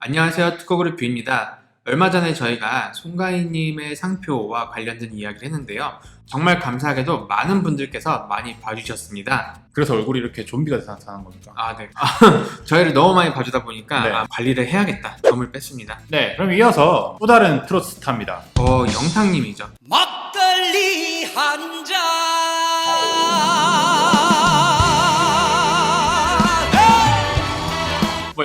안녕하세요. 특허그룹 뷰입니다. 얼마 전에 저희가 송가인님의 상표와 관련된 이야기를 했는데요. 정말 감사하게도 많은 분들께서 많이 봐주셨습니다. 그래서 얼굴이 이렇게 좀비가 나타나는 겁니까? 네. 저희를 너무 많이 봐주다 보니까 네. 관리를 해야겠다. 점을 뺐습니다. 네, 그럼 이어서 또 다른 트로트 스타입니다. 영탁님이죠. 막걸리 한 잔.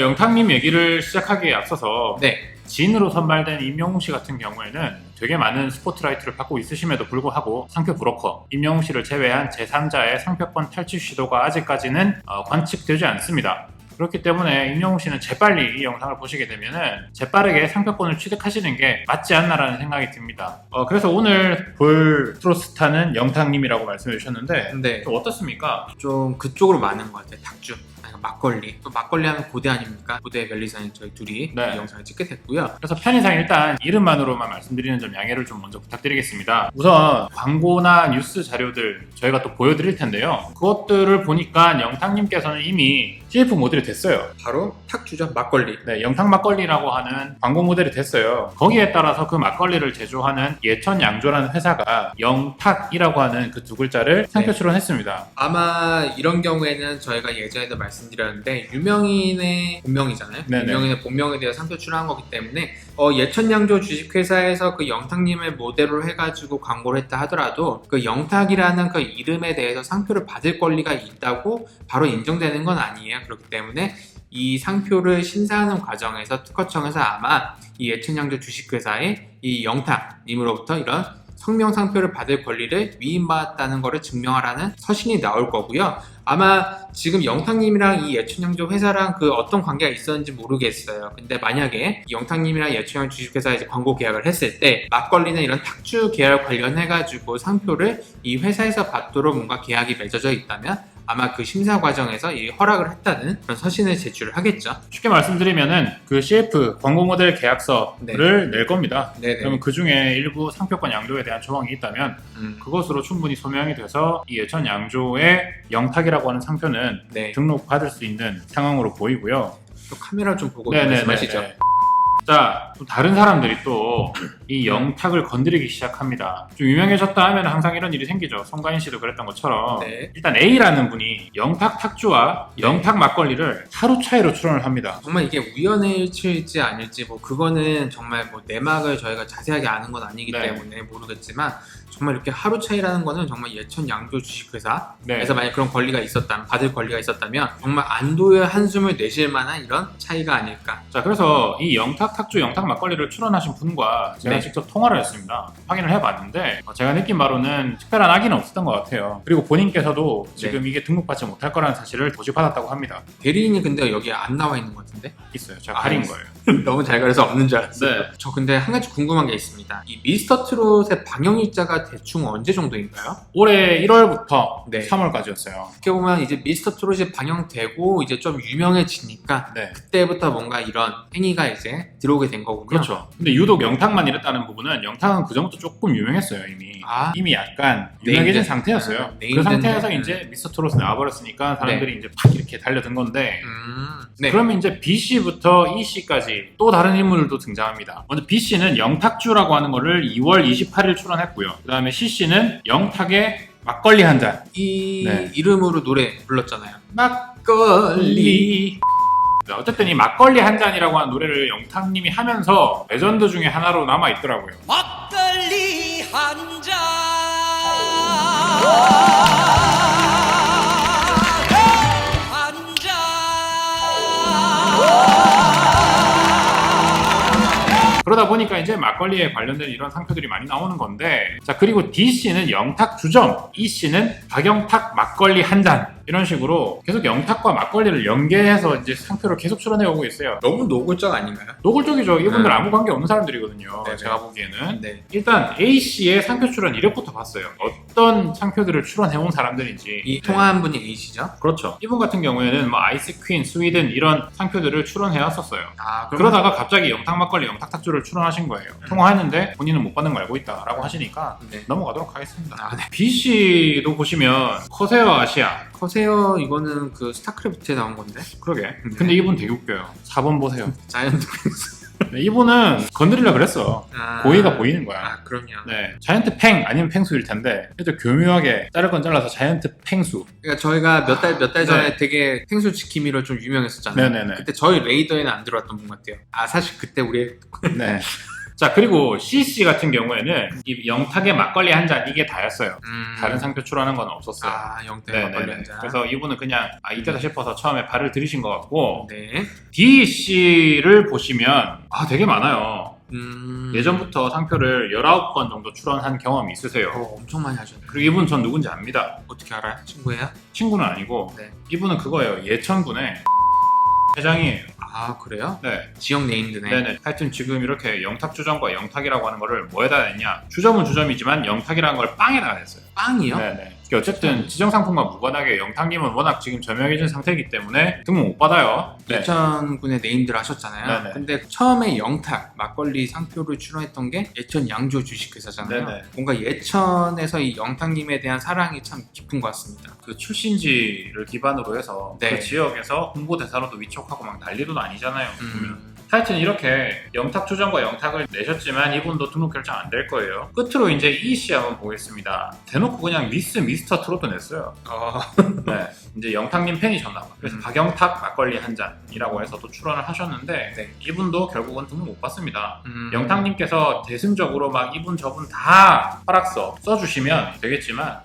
영탁님 얘기를 시작하기에 앞서서 네. 지인으로 선발된 임영웅 씨 같은 경우에는 되게 많은 스포트라이트를 받고 있으심에도 불구하고 상표 브로커 임영웅 씨를 제외한 제3자의 상표권 탈취 시도가 아직까지는 관측되지 않습니다. 그렇기 때문에 임영웅 씨는 재빨리 이 영상을 보시게 되면은 재빠르게 상표권을 취득하시는 게 맞지 않나라는 생각이 듭니다. 그래서 오늘 볼 트로스타는 영탁님이라고 말씀해 주셨는데 네. 또 어떻습니까? 좀 그쪽으로 많은 것 같아요. 닭주. 막걸리. 또 막걸리 하면 고대 아닙니까? 고대 멜리사인 저희 둘이 네. 이 영상을 찍게 됐고요. 그래서 편의상 일단 이름만으로만 말씀드리는 점 양해를 좀 먼저 부탁드리겠습니다. 우선 광고나 뉴스 자료들 저희가 또 보여드릴 텐데요. 그것들을 보니까 영탁님께서는 이미 CF 모델이 됐어요. 바로 탁주죠. 막걸리. 네, 영탁 막걸리라고 하는 광고 모델이 됐어요. 거기에 따라서 그 막걸리를 제조하는 예천양조라는 회사가 영탁이라고 하는 그 두 글자를 상표 출원했습니다. 아마 이런 경우에는 저희가 예전에도 말씀드렸는데 유명인의 본명이잖아요. 네네. 유명인의 본명에 대해서 상표 출원한 거기 때문에 예천양조 주식회사에서 그 영탁님을 모델로 해가지고 광고를 했다 하더라도 그 영탁이라는 그 이름에 대해서 상표를 받을 권리가 있다고 바로 인정되는 건 아니에요. 그렇기 때문에 이 상표를 심사하는 과정에서 특허청에서 아마 이 예천양조 주식회사의 이 영탁님으로부터 이런 성명상표를 받을 권리를 위임받았다는 것을 증명하라는 서신이 나올 거고요. 아마 지금 영탁님이랑 이 예천양조 회사랑 그 어떤 관계가 있었는지 모르겠어요. 근데 만약에 영탁님이랑 예천양조 주식회사에 이제 광고 계약을 했을 때 막걸리나 이런 탁주 계열 관련해가지고 상표를 이 회사에서 받도록 뭔가 계약이 맺어져 있다면 아마 그 심사 과정에서 이 허락을 했다는 그런 서신을 제출을 하겠죠. 쉽게 말씀드리면은 그 CF 광고 모델 계약서를 낼 겁니다. 네네. 그러면 그 중에 일부 상표권 양조에 대한 조항이 있다면 그것으로 충분히 소명이 돼서 이 예천 양조의 영탁이라고 하는 상표는 네. 등록받을 수 있는 상황으로 보이고요. 또 카메라 좀 보고 네네네. 말씀하시죠. 자, 또 다른 사람들이 또 이 영탁을 건드리기 시작합니다. 좀 유명해졌다 하면 항상 이런 일이 생기죠. 송가인 씨도 그랬던 것처럼 네. 일단 A라는 분이 영탁 탁주와 영탁 막걸리를 하루 차이로 출원을 합니다. 정말 이게 우연의 일치일지 아닐지 뭐 그거는 정말 뭐 내막을 저희가 자세하게 아는 건 아니기 네. 때문에 모르겠지만 정말 이렇게 하루 차이라는 거는 정말 예천 양조 주식회사에서 네. 만약 그런 권리가 있었다면 받을 권리가 있었다면 정말 안도의 한숨을 내쉴 만한 이런 차이가 아닐까. 자, 그래서 이 영탁 탁주 영탁 막걸리를 출원하신 분과 제가 네. 직접 통화를 했습니다. 확인을 해봤는데 제가 느낀 바로는 특별한 악의는 없었던 것 같아요. 그리고 본인께서도 지금 이게 등록받지 못할 거라는 사실을 고지받았다고 합니다. 대리인이 근데 여기 안 나와 있는 것 같은데? 있어요. 제가 가린 있어요. 거예요. 너무 잘 가려서 없는 줄 알았어요. 네. 저 근데 한 가지 궁금한 게 있습니다. 이 미스터 트롯의 방영일자가 대충 언제 정도인가요? 올해 1월부터 네. 3월까지였어요. 어떻게 보면 이제 미스터 트롯이 방영되고 이제 좀 유명해지니까 네. 그때부터 뭔가 이런 행위가 이제 들어오게 된 거군요. 그렇죠. 근데 유독 영탁만 이랬다는 부분은 영탁은 그 전부터 조금 유명했어요 이미. 이미 약간 유명해진 네임된- 상태였어요. 그 네임된- 상태에서 이제 미스터 트롯이 나와버렸으니까 사람들이 이제 팍 이렇게 달려든 건데 네. 그러면 이제 B씨부터 E씨까지 또 다른 인물들도 등장합니다. 먼저 B씨는 영탁주라고 하는 거를 2월 28일 출원했고요. 그 다음에 C씨는 영탁의 막걸리 한 잔. 이 네. 이름으로 노래 불렀잖아요. 막걸리. 어쨌든 이 막걸리 한 잔이라고 하는 노래를 영탁님이 하면서 레전드 중에 하나로 남아 있더라고요. 막걸리 한 잔. 한 잔. 그러다 보니까 이제 막걸리에 관련된 이런 상표들이 많이 나오는 건데, 자, 그리고 D씨는 영탁 주점, E씨는 박영탁 막걸리 한 잔. 이런 식으로 계속 영탁과 막걸리를 연계해서 이제 상표를 계속 출원해 오고 있어요. 너무 노골적 아닌가요? 노골적이죠. 이분들 네. 아무 관계 없는 사람들이거든요. 네네. 제가 보기에는. 네. 일단 A씨의 상표 출원 이력부터 봤어요. 어떤 상표들을 출원해온 사람들인지. 이 통화한 분이 A시죠? 그렇죠. 이분 같은 경우에는 뭐 아이스퀸, 스위든 이런 상표들을 출원해왔었어요. 그럼 그러다가 갑자기 영탁 막걸리, 영탁 탁주를 출원하신 거예요. 통화했는데 본인은 못 받는 거 알고 있다라고 하시니까 네. 넘어가도록 하겠습니다. 네. B씨도 보시면 커세어 아시아, 서세요 이거는 그 스타크래프트에 나온 건데. 그러게. 근데 이분 되게 웃겨요. 4번 보세요. 자이언트 펭수. 네, 이분은 건드리려 그랬어. 아, 고의가 보이는 거야. 아 그럼요. 네, 자이언트 팽 아니면 팽수일 텐데 그래도 교묘하게 자를 건 잘라서 자이언트 팽수. 그러니까 저희가 몇 달 전에 네. 되게 펭수 지킴이로 좀 유명했었잖아요. 네네네. 그때 저희 레이더에는 안 들어왔던 분 같아요. 아 사실 그때 우리 네. 자, 그리고 CC 같은 경우에는 이 영탁의 막걸리 한 잔 이게 다였어요. 다른 상표 출하는 건 없었어요. 아 영대 네네네. 막걸리 한 잔. 그래서 이분은 그냥 이때다 싶어서 처음에 발을 들이신 것 같고 네. DC를 보시면 되게 많아요. 예전부터 상표를 19건 정도 출원한 경험이 있으세요. 엄청 많이 하셨네. 그리고 이분 전 누군지 압니다. 어떻게 알아요? 친구예요? 친구는 아니고 네. 이분은 그거예요. 예천군의 회장이에요. 아 그래요? 네. 지역 네임드네. 네네. 하여튼 지금 이렇게 영탁주점과 영탁이라고 하는 거를 뭐에다 냈냐. 주점은 주점이지만 영탁이라는 걸 빵에다가 냈어요. 빵이요? 네네. 어쨌든 지정상품과 무관하게 영탁님은 워낙 지금 저명해진 상태이기 때문에 등록 못 받아요. 네. 예천군의 네임드를 하셨잖아요. 네네. 근데 처음에 영탁 막걸리 상표를 출원했던 게 예천 양조 주식회사잖아요. 네네. 뭔가 예천에서 이 영탁님에 대한 사랑이 참 깊은 것 같습니다. 그 출신지를 기반으로 해서 네. 그 지역에서 홍보대사로도 위촉하고 막 난리도 아니잖아요. 보면. 음, 하여튼 이렇게 영탁 주점과 영탁을 내셨지만 이분도 등록 결정 안 될 거예요. 끝으로 이제 이씨 한번 보겠습니다. 대놓고 그냥 미스터 트롯도 냈어요. 네, 이제 영탁님 팬이셨나 봐. 그래서 박영탁 막걸리 한 잔이라고 해서 또 출원을 하셨는데 네. 이분도 결국은 등록 못 받습니다. 음. 영탁님께서 대승적으로 막 이분 저분 다 허락서 써주시면 되겠지만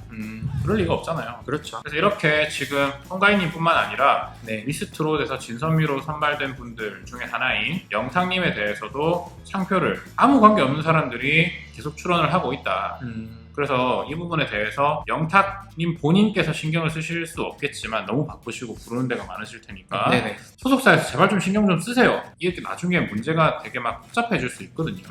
그럴 리가 없잖아요. 그렇죠. 그래서 이렇게 지금 홍가인님뿐만 아니라 네. 미스트롯에서 진선미로 선발된 분들 중에 하나인 영탁님에 대해서도 상표를 아무 관계 없는 사람들이 계속 출원을 하고 있다. 그래서 이 부분에 대해서 영탁님 본인께서 신경을 쓰실 수 없겠지만 너무 바쁘시고 부르는 데가 많으실 테니까 네네. 소속사에서 제발 좀 신경 좀 쓰세요. 이렇게 나중에 문제가 되게 막 복잡해질 수 있거든요.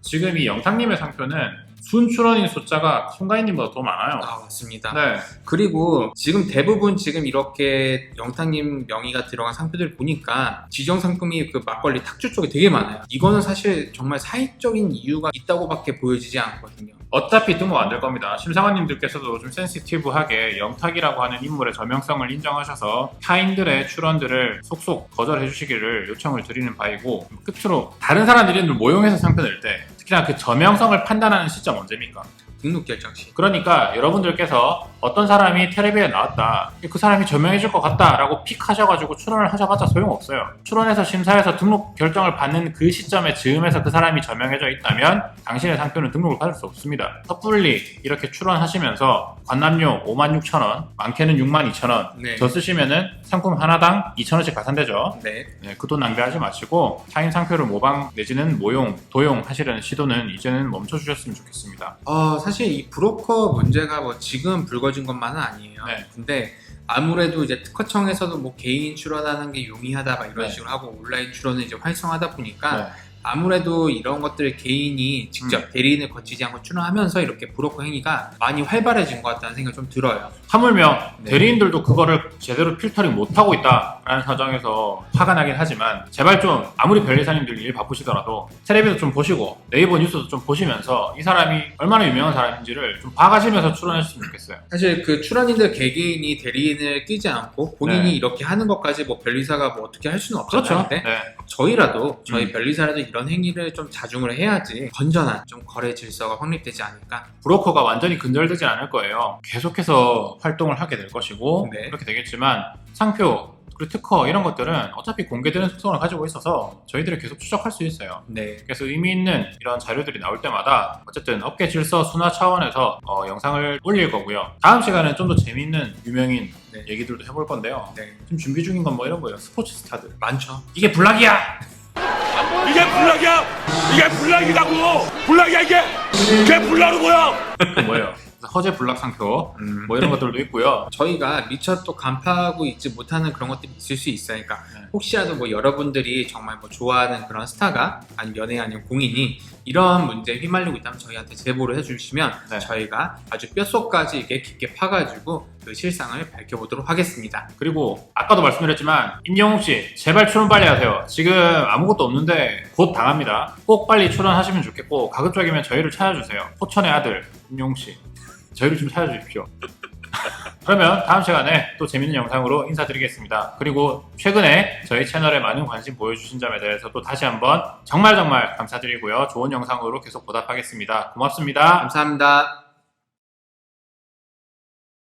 지금 이 영탁님의 상표는 순출원인 숫자가 송가인님보다 더 많아요. 아 맞습니다. 네. 그리고 지금 대부분 지금 이렇게 영탁님 명의가 들어간 상표들 보니까 지정 상품이 그 막걸리 탁주 쪽에 되게 많아요. 이거는 사실 정말 사익적인 이유가 있다고밖에 보여지지 않거든요. 어차피 등록 안 될 겁니다. 심사관님들께서도 좀 센시티브하게 영탁이라고 하는 인물의 저명성을 인정하셔서 타인들의 출원들을 속속 거절해 주시기를 요청을 드리는 바이고 끝으로 다른 사람들이 모용해서 상표 낼 때 특히나 그 저명성을 판단하는 시점 언제입니까? 등록 결정 시. 그러니까 여러분들께서 어떤 사람이 텔레비에 나왔다 그 사람이 저명해질 것 같다 라고 픽 하셔가지고 출원을 하셔봤자 소용없어요. 출원해서 심사해서 등록 결정을 받는 그 시점에 즈음에서 그 사람이 저명해져 있다면 당신의 상표는 등록을 받을 수 없습니다. 섣불리 이렇게 출원하시면서 관람료 56,000원 많게는 62,000원 네. 더 쓰시면은 상품 하나당 2,000원씩 가산되죠. 네. 네, 그 돈 낭비하지 마시고 타인 상표를 모방 내지는 모용, 도용 하시려는 시도는 이제는 멈춰주셨으면 좋겠습니다. 사실 이 브로커 문제가 뭐 지금 불거진 것만은 아니에요. 네. 근데 아무래도 이제 특허청에서도 뭐 개인 출원하는 게 용이하다 막 이런 네. 식으로 하고 온라인 출원을 이제 활성화하다 보니까 네. 아무래도 이런 것들을 개인이 직접 대리인을 거치지 않고 출원하면서 이렇게 브로커 행위가 많이 활발해진 것 같다는 생각이 좀 들어요. 하물며 네. 대리인들도 그거를 제대로 필터링 못하고 있다라는 사정에서 화가 나긴 하지만 제발 좀 아무리 변리사님들 일 바쁘시더라도 텔레비도 좀 보시고 네이버 뉴스도 좀 보시면서 이 사람이 얼마나 유명한 사람인지를 좀 봐가시면서 출원하셨으면 좋겠어요. 사실 그 출원인들 개개인이 대리인을 끼지 않고 본인이 네. 이렇게 하는 것까지 뭐 변리사가 뭐 어떻게 할 수는 없잖아요. 그렇죠. 근데 네. 저희라도 저희 변리사라도 이런 행위를 좀 자중을 해야지 건전한 좀 거래 질서가 확립되지 않을까. 브로커가 완전히 근절되진 않을 거예요. 계속해서 활동을 하게 될 것이고 네. 그렇게 되겠지만 상표 그리고 특허 이런 것들은 어차피 공개되는 특성을 가지고 있어서 저희들이 계속 추적할 수 있어요. 네. 그래서 의미 있는 이런 자료들이 나올 때마다 어쨌든 업계 질서 순화 차원에서 영상을 올릴 거고요. 다음 시간은 좀 더 재미있는 유명인 네. 얘기들도 해볼 건데요. 네. 지금 준비 중인 건 뭐 이런 거예요. 스포츠 스타들. 많죠. 이게 블락이야! 이게 블락이야! 이게 블락이라고! 블락이야 이게! 이게 블락은 뭐야! 그 뭐예요? 그래서 허재 블락 상표 뭐 이런 것들도 있고요. 저희가 미처 또 간파하고 있지 못하는 그런 것들이 있을 수 있으니까 네. 혹시라도 뭐 여러분들이 정말 뭐 좋아하는 그런 스타가 아니면 연예 아니면 공인이 이런 문제에 휘말리고 있다면 저희한테 제보를 해주시면 네. 저희가 아주 뼛속까지 이게 깊게 파가지고 그 실상을 밝혀보도록 하겠습니다. 그리고 아까도 말씀드렸지만 임영웅 씨 제발 출원 빨리 하세요. 지금 아무것도 없는데 곧 당합니다. 꼭 빨리 출원하시면 좋겠고 가급적이면 저희를 찾아주세요. 포천의 아들 임영웅 씨 저희를 좀 찾아주십시오. 그러면 다음 시간에 또 재밌는 영상으로 인사드리겠습니다. 그리고 최근에 저희 채널에 많은 관심 보여주신 점에 대해서 또 다시 한번 정말 감사드리고요. 좋은 영상으로 계속 보답하겠습니다. 고맙습니다. 감사합니다.